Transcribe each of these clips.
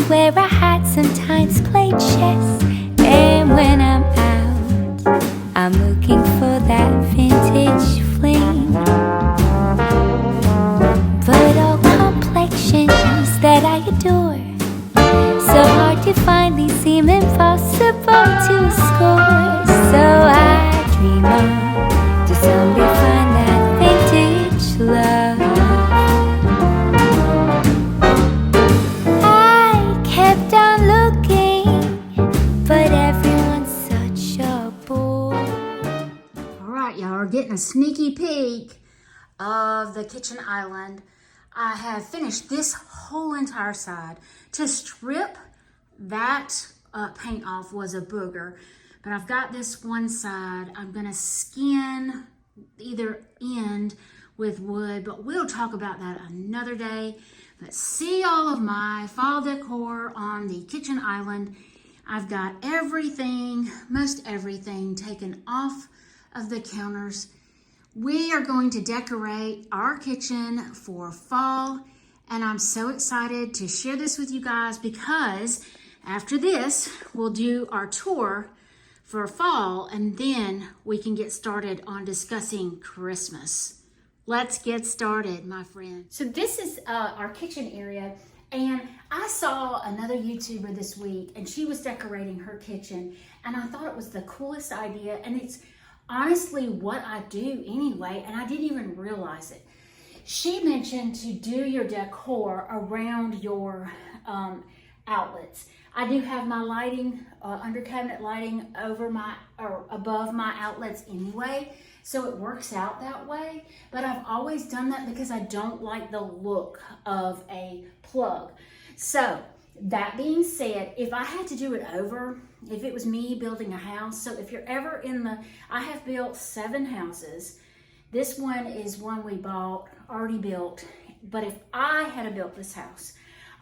and wear a hat, sometimes play chess. And when I'm out, I'm looking for that vintage fling. But all complexions that I adore, so hard to find, these seem impossible to score. So I dream on to someday find that vintage love. I kept on looking, but everyone's such a bore. All right, y'all are getting a sneaky peek of the kitchen island. I have finished this whole entire side. To strip that paint off was a booger, but I've got this one side. I'm gonna skin either end with wood, but we'll talk about that another day. But see all of my fall decor on the kitchen island. I've got everything, most everything taken off of the counters. We are going to decorate our kitchen for fall, and I'm so excited to share this with you guys because after this, we'll do our tour for fall, and then we can get started on discussing Christmas. Let's get started, my friend. So this is our kitchen area, and I saw another YouTuber this week, and she was decorating her kitchen, and I thought it was the coolest idea, and it's honestly what I do anyway, and I didn't even realize it. She mentioned to do your decor around your outlets. I do have my lighting, under cabinet lighting over my, or above my outlets anyway, so it works out that way. But I've always done that because I don't like the look of a plug. So that being said, if I had to do it over, if it was me building a house, so if you're ever in the, I have built 7 houses. This one is one we bought, already built, but if I had built this house,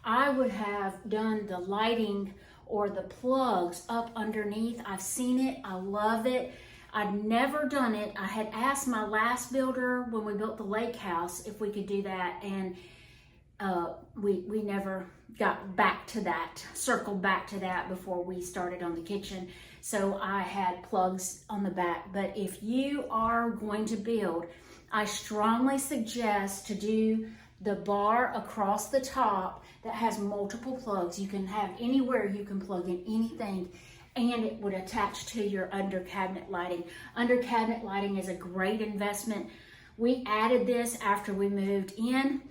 I would have done the lighting or the plugs up underneath. I've seen it, I love it. I'd never done it. I had asked my last builder when we built the lake house if we could do that, and we never got back to that, circled back to that before we started on the kitchen. So I had plugs on the back. But if you are going to build, I strongly suggest to do the bar across the top that has multiple plugs. You can have anywhere you can plug in anything, and it would attach to your under cabinet lighting. Under cabinet lighting is a great investment. We added this after we moved in.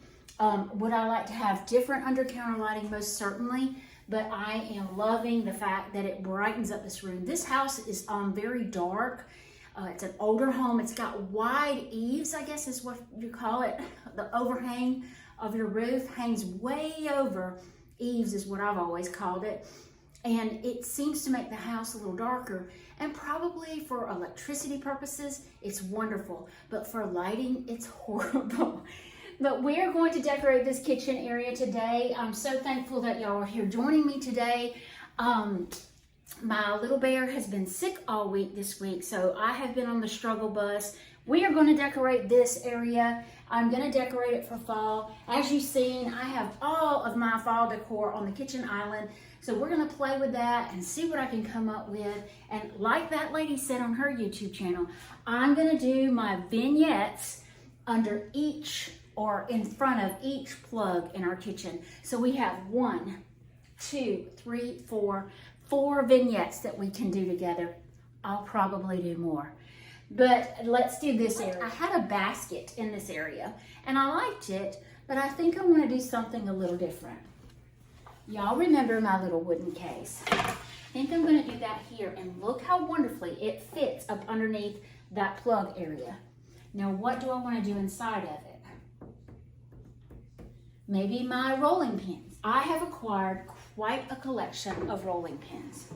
Would I like to have different under counter lighting? Most certainly, but I am loving the fact that it brightens up this room. This house is very dark. It's an older home. It's got wide eaves, I guess is what you call it. The overhang of your roof hangs way over. Eaves is what I've always called it. And it seems to make the house a little darker. And probably for electricity purposes, it's wonderful. But for lighting, it's horrible. But we are going to decorate this kitchen area today. I'm so thankful that y'all are here joining me today. My little bear has been sick all week this week, so I have been on the struggle bus. We are going to decorate this area. I'm going to decorate it for fall. As you've seen, I have all of my fall decor on the kitchen island. So we're going to play with that and see what I can come up with. And like that lady said on her YouTube channel, I'm going to do my vignettes under each or in front of each plug in our kitchen. So we have 1, 2, 3, 4 vignettes that we can do together. I'll probably do more. But let's do this area. I had a basket in this area and I liked it, but I think I want to do something a little different. Y'all remember my little wooden case? I think I'm going to do that here, and look how wonderfully it fits up underneath that plug area. Now what do I want to do inside of it? Maybe my rolling pins. I have acquired quite a collection of rolling pins.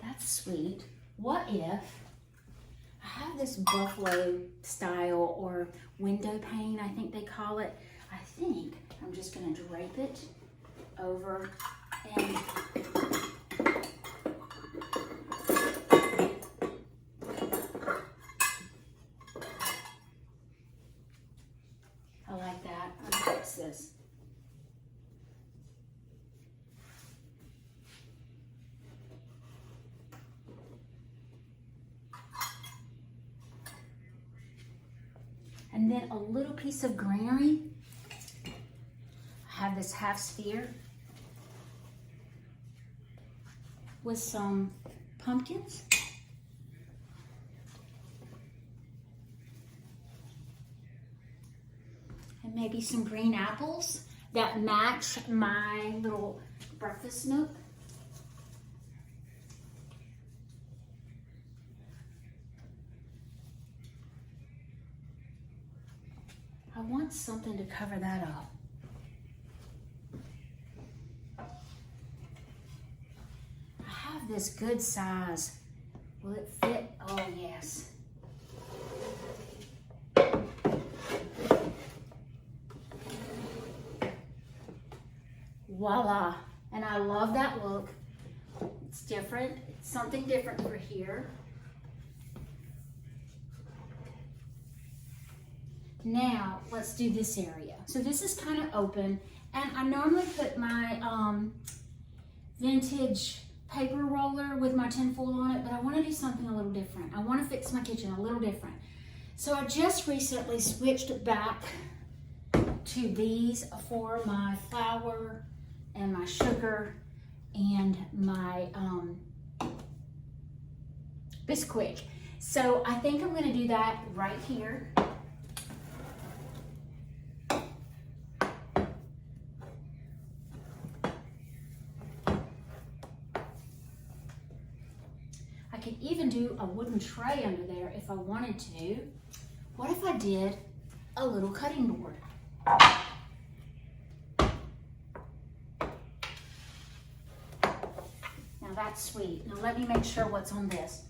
That's sweet. What if I have this buffalo style or window pane, I think they call it. I think I'm just going to drape it over and What's this? And then a little piece of greenery. I have this half sphere with some pumpkins. And maybe some green apples that match my little breakfast nook. I want something to cover that up. I have this good size. Will it fit? Oh, yes. Voila. And I love that look. It's different. It's something different for here. Now, let's do this area. So this is kind of open, and I normally put my vintage paper roller with my tinfoil on it, but I want to do something a little different. I want to fix my kitchen a little different. So I just recently switched back to these for my flour and my sugar and my Bisquick. So I think I'm going to do that right here. I could even do a wooden tray under there if I wanted to. What if I did a little cutting board? Now that's sweet. Now let me make sure what's on this.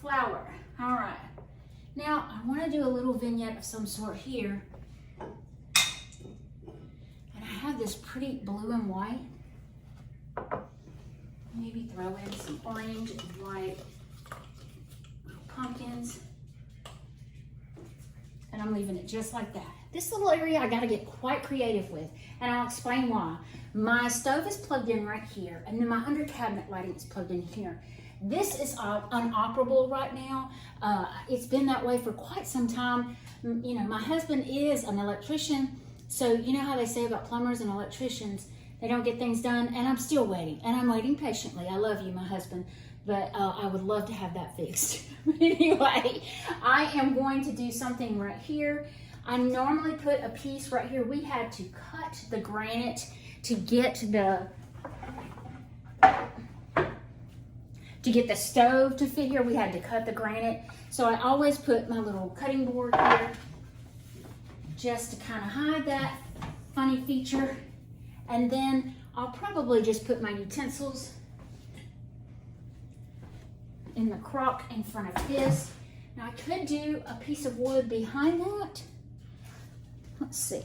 Flour. All right. Now I want to do a little vignette of some sort here. I have this pretty blue and white. Maybe throw in some orange and white pumpkins. And I'm leaving it just like that. This little area I gotta get quite creative with, and I'll explain why. My stove is plugged in right here, and then my under cabinet lighting is plugged in here. This is unoperable right now. It's been that way for quite some time. You know, my husband is an electrician, so you know how they say about plumbers and electricians, they don't get things done, and I'm still waiting, and I'm waiting patiently. I love you, my husband, but I would love to have that fixed. But anyway, I am going to do something right here. I normally put a piece right here. We had to cut the granite to get the stove to fit here. We had to cut the granite. So I always put my little cutting board here just to kind of hide that funny feature. And then I'll probably just put my utensils in the crock in front of this. Now I could do a piece of wood behind that. Let's see.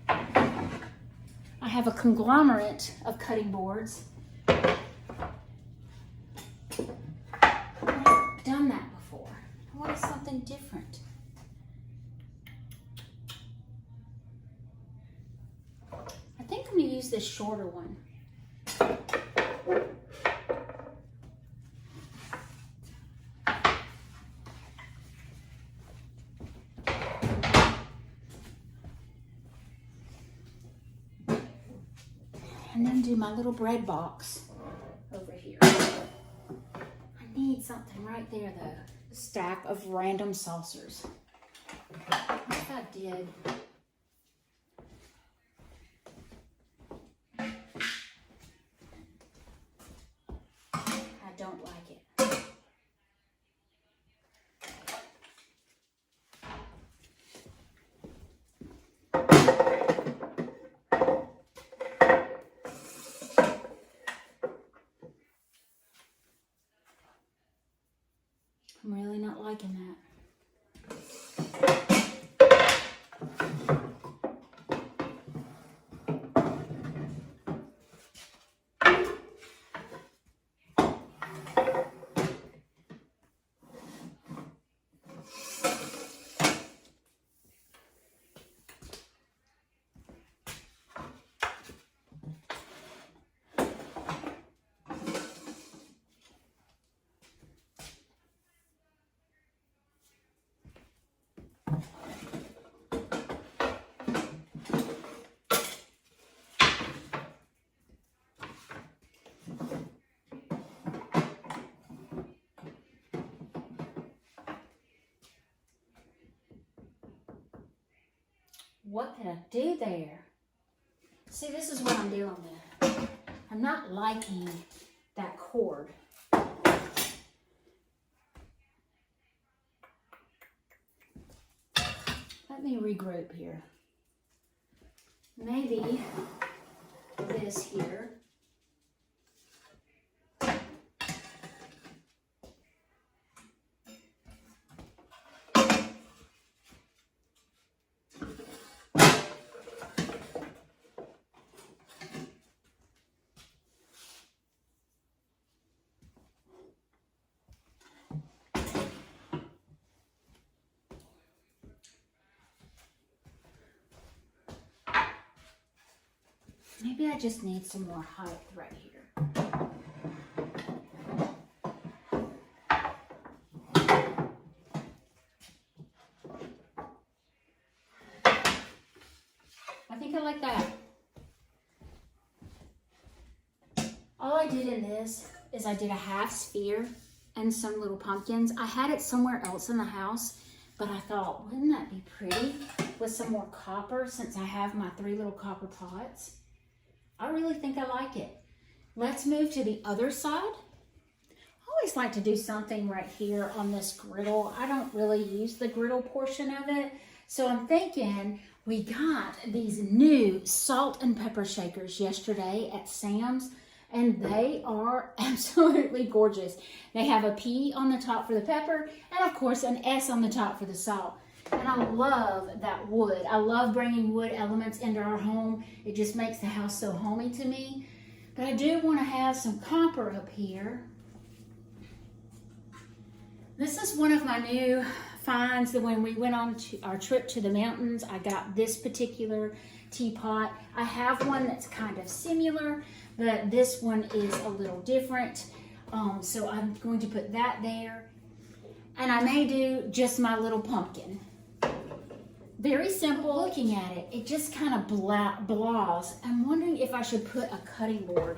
I have a conglomerate of cutting boards. I've never done that before. I wanted something different. I think I'm going to use this shorter one. And then do my little bread box over here. I need something right there though. A stack of random saucers. What if I did? I don't like it. I'm really not liking that. What did I do there? See, this is what I'm dealing with. I'm not liking that cord. Let me regroup here. Maybe this here. Maybe I just need some more height right here. I think I like that. All I did in this is I did a half sphere and some little pumpkins. I had it somewhere else in the house, but I thought, wouldn't that be pretty with some more copper since I have my 3 little copper pots? I really think I like it. Let's move to the other side. I always like to do something right here on this griddle. I don't really use the griddle portion of it. So I'm thinking we got these new salt and pepper shakers yesterday at Sam's, and they are absolutely gorgeous. They have a P on the top for the pepper, and of course an S on the top for the salt. And I love that wood. I love bringing wood elements into our home. It just makes the house so homey to me. But I do want to have some copper up here. This is one of my new finds that when we went on our trip to the mountains, I got this particular teapot. I have one that's kind of similar, but this one is a little different. So I'm going to put that there. And I may do just my little pumpkin. Very simple. Looking at it, it just kind of blows. I'm wondering if I should put a cutting board.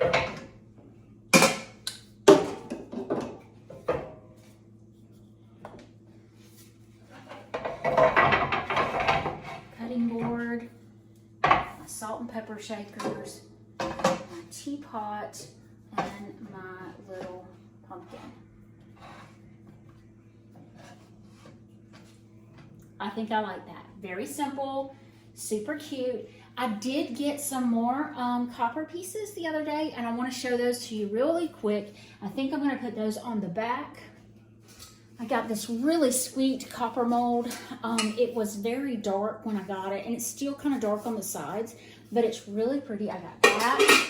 Cutting board, my salt and pepper shakers, my teapot, and my little pumpkin. I think I like that. Very simple, super cute. I did get some more copper pieces the other day, and I want to show those to you really quick. I think I'm going to put those on the back. I got this really sweet copper mold. It was very dark when I got it, and it's still kind of dark on the sides, but it's really pretty. I got that.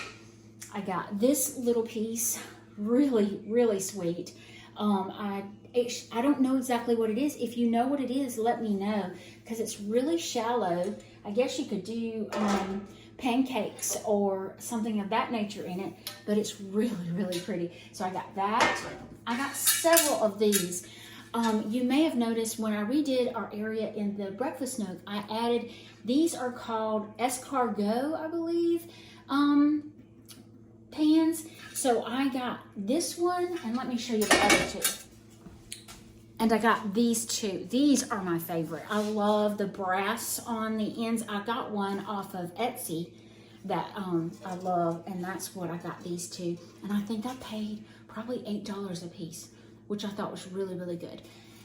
I got this little piece, really, really sweet. I don't know exactly what it is. If you know what it is, let me know, because it's really shallow. I guess you could do pancakes or something of that nature in it, but it's really, really pretty. So I got that. I got several of these. You may have noticed when I redid our area in the breakfast nook, I added, these are called escargot, I believe, pans. So I got this one, and let me show you the other two. And I got these two. These are my favorite. I love the brass on the ends. I got one off of Etsy that I love, and that's what I got these two. And I think I paid probably $8 a piece, which I thought was really, really good.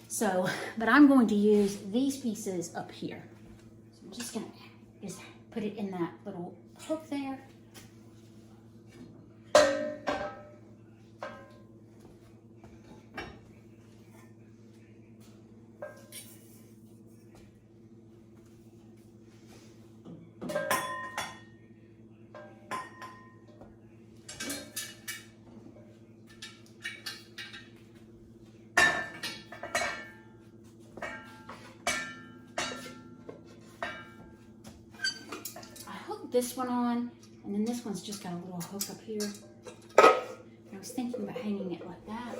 So, but I'm going to use these pieces up here. So I'm just gonna put it in that little hook there. This one on, and then this one's just got a little hook up here. I was thinking about hanging it like that.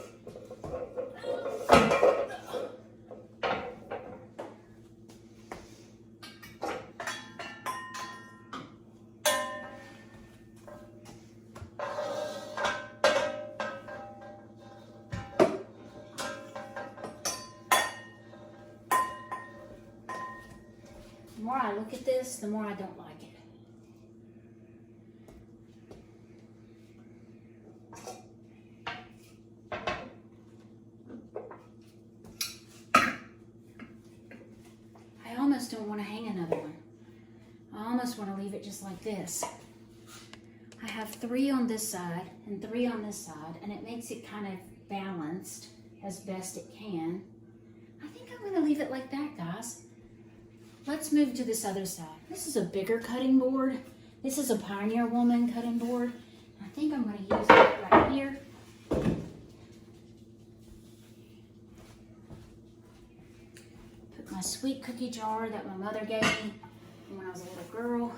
more I look at this, the more I don't like it. I almost don't want to hang another one. I almost want to leave it just like this. I have 3 on this side and 3 on this side, and it makes it kind of balanced as best it can. I think I'm going to leave it like that, guys. Let's move to this other side. This is a bigger cutting board. This is a Pioneer Woman cutting board. I think I'm going to use it right here. Put my sweet cookie jar that my mother gave me when I was a little girl.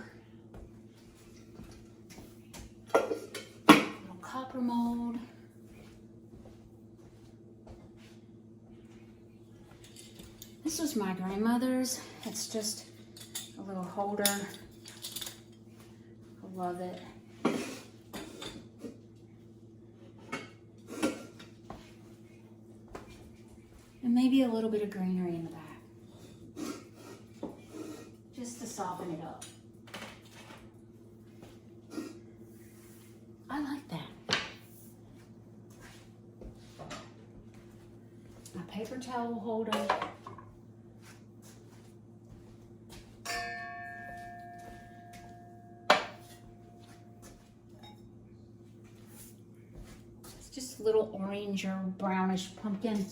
Little copper mold. This was my grandmother's. It's just a little holder. I love it. And maybe a little bit of greenery in the back. Just to soften it up. I like that. My paper towel holder. Just a little orange or brownish pumpkin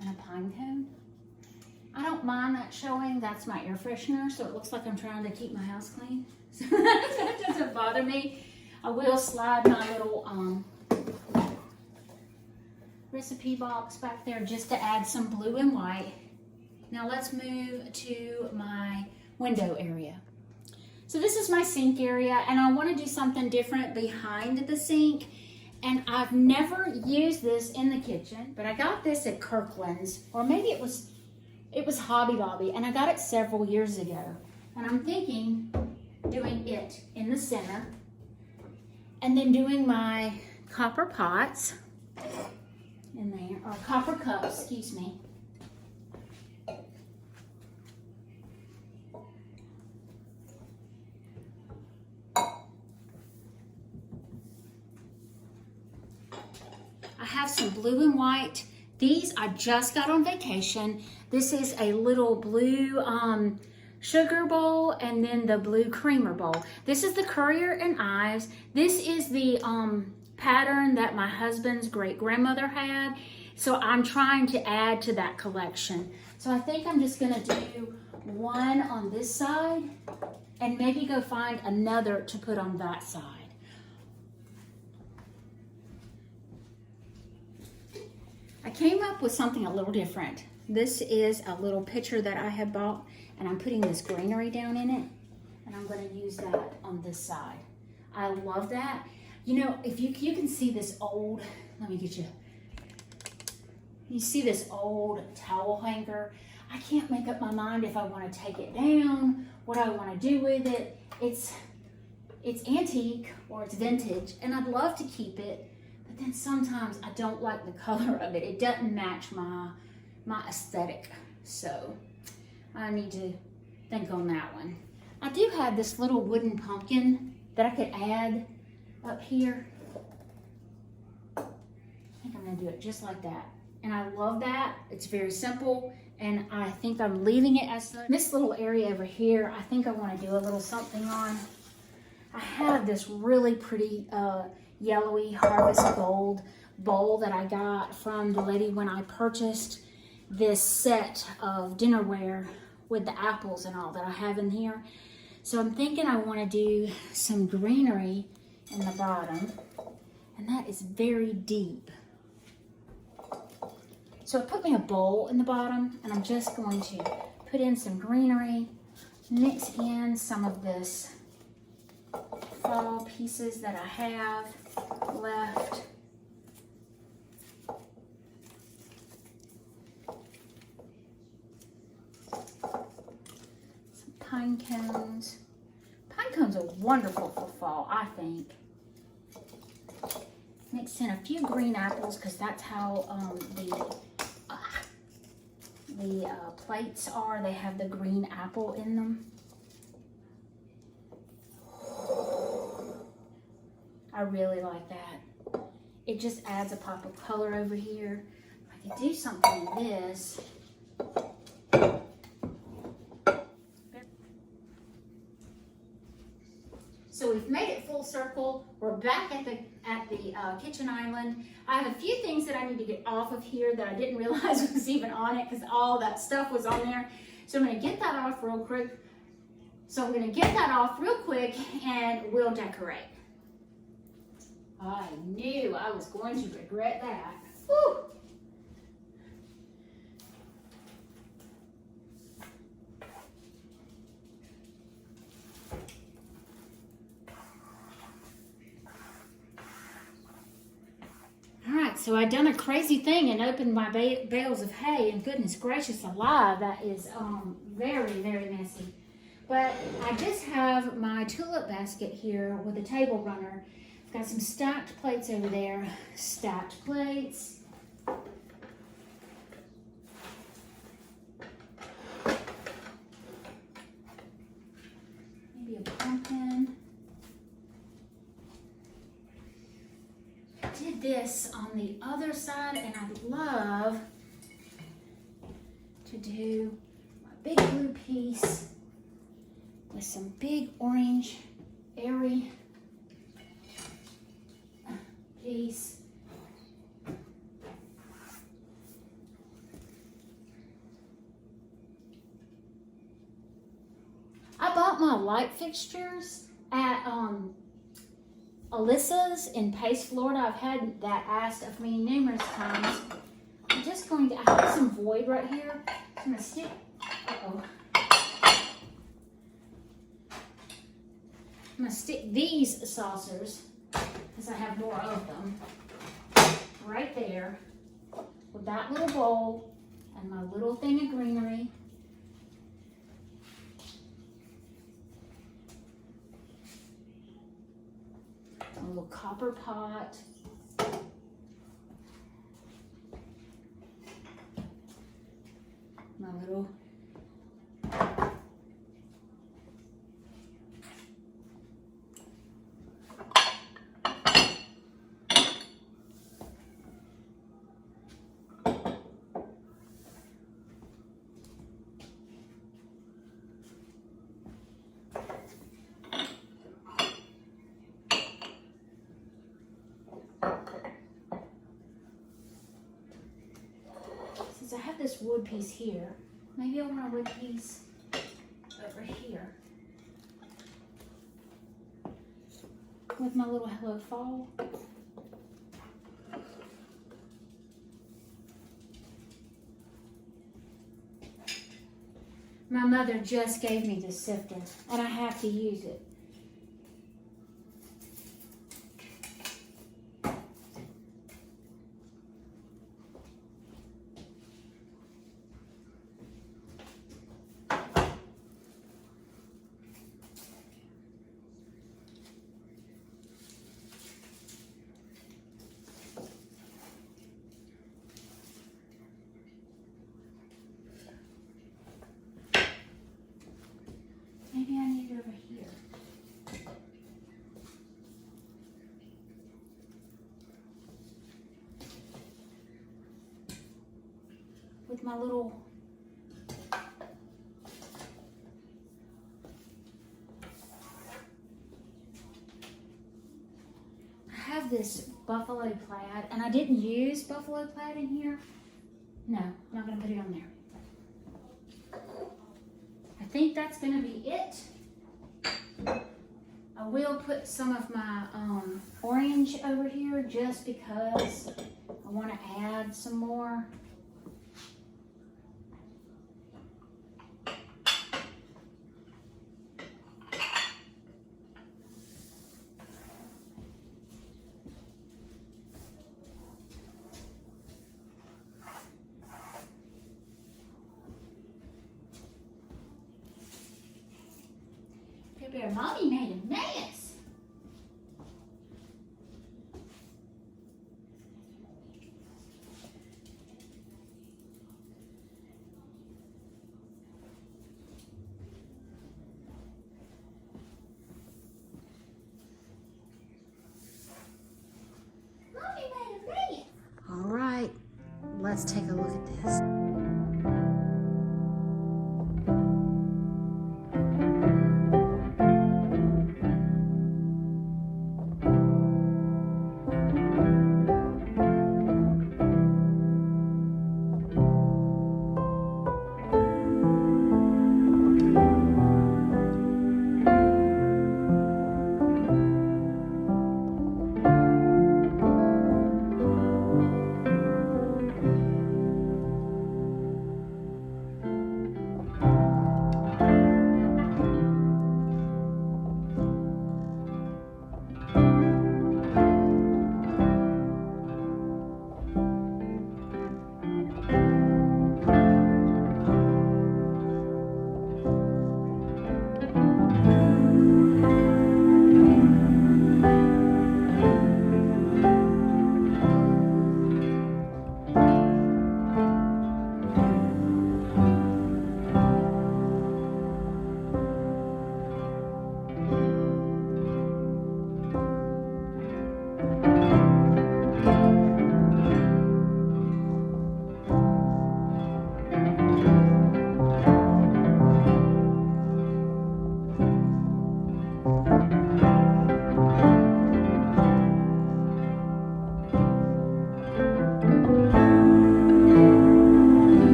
and a pine cone. I don't mind that showing. That's my air freshener, so it looks like I'm trying to keep my house clean. So that doesn't bother me. I will slide my little recipe box back there just to add some blue and white. Now let's move to my window area. So this is my sink area, and I want to do something different behind the sink. And I've never used this in the kitchen, but I got this at Kirkland's, or maybe it was Hobby Lobby, and I got it several years ago. And I'm thinking doing it in the center, and then doing my copper pots in there, or copper cups, excuse me. I have some blue and white. These I just got on vacation. This is a little blue sugar bowl and then the blue creamer bowl. This is the Currier and Ives. This is the pattern that my husband's great grandmother had. So I'm trying to add to that collection. So I think I'm just gonna do one on this side and maybe go find another to put on that side. I came up with something a little different. This is a little pitcher that I had bought, and I'm putting this greenery down in it, and I'm going to use that on this side. I love that. You know, if you can see this old, let me get you. You see this old towel hanger? I can't make up my mind if I want to take it down, what I want to do with it. It's antique or it's vintage, and I'd love to keep it. But then sometimes I don't like the color of it. It doesn't match my aesthetic. So I need to think on that one. I do have this little wooden pumpkin that I could add up here. I think I'm gonna do it just like that. And I love that. It's very simple. And I think I'm leaving it as such. This little area over here, I think I want to do a little something on. I have this really pretty yellowy harvest gold bowl that I got from the lady when I purchased this set of dinnerware with the apples and all that I have in here. So I'm thinking I want to do some greenery in the bottom, and that is very deep. So it put me a bowl in the bottom, and I'm just going to put in some greenery, mix in some of this fall pieces that I have left. Some pine cones. Pine cones are wonderful for fall, I think. Mix in a few green apples because that's how the plates are. They have the green apple in them. I really like that. It just adds a pop of color over here. I could do something like this. So we've made it full circle. We're back at the kitchen island. I have a few things that I need to get off of here that I didn't realize was even on it because all that stuff was on there. So I'm going to get that off real quick. And we'll decorate. I knew I was going to regret that. Whew. So I'd done a crazy thing and opened my bales of hay, and goodness gracious alive, that is very, very messy. But I just have my tulip basket here with a table runner. I've got some stacked plates over there. Stacked plates. Maybe a pumpkin. Did this on the other side, and I'd love to do my big blue piece with some big orange airy piece. I bought my light fixtures at Alyssa's in Pace, Florida. I've had that asked of me numerous times. I'm just going to, I have some void right here. I'm going to stick, I'm going to stick these saucers, because I have more of them, right there with that little bowl and my little thing of greenery. A little copper pot. My little I have this wood piece here. Maybe I'll want a wood piece over here with my little Hello Fall. My mother just gave me this sifter, and I have to use it. Maybe I need it over here. With my little I have this buffalo plaid, and I didn't use buffalo plaid in here. No, I'm not going to put it on there. I think that's going to be it. I will put some of my orange over here just because I want to add some more. Mommy made a mess. let's take a look at this.